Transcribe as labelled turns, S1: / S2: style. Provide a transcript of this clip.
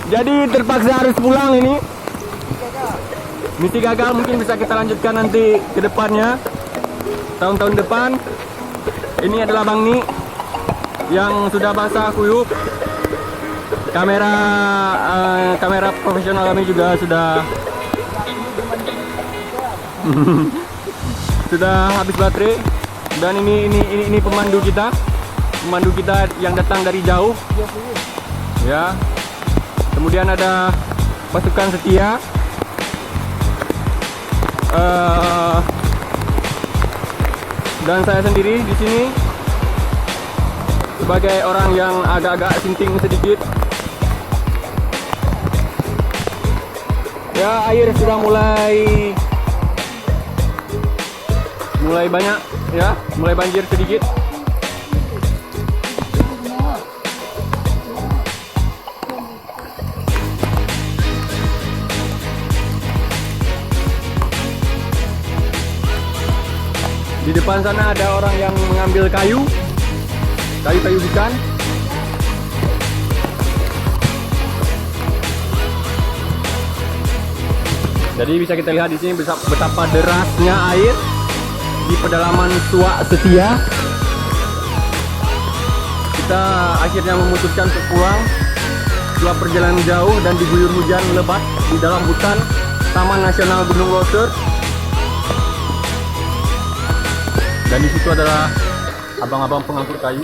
S1: Jadi terpaksa harus pulang ini. Misi gagal, mungkin bisa kita lanjutkan nanti ke depannya. Tahun-tahun depan. Ini adalah Bang Ni yang sudah basah kuyup. Kamera profesional kami juga sudah sudah habis baterai. Dan ini pemandu kita yang datang dari jauh. Ya. Kemudian ada pasukan setia. Dan saya sendiri di sini sebagai orang yang agak-agak sinting sedikit. Ya, air sudah mulai banyak ya, mulai banjir sedikit. Di depan sana ada orang yang mengambil kayu ikan. Jadi bisa kita lihat di sini betapa derasnya air di pedalaman Suak Setia. Kita akhirnya memutuskan untuk pulang setelah perjalanan jauh dan diguyur hujan lebat di dalam hutan Taman Nasional Gunung Loser. Dan di situ adalah abang-abang pengangkut kayu.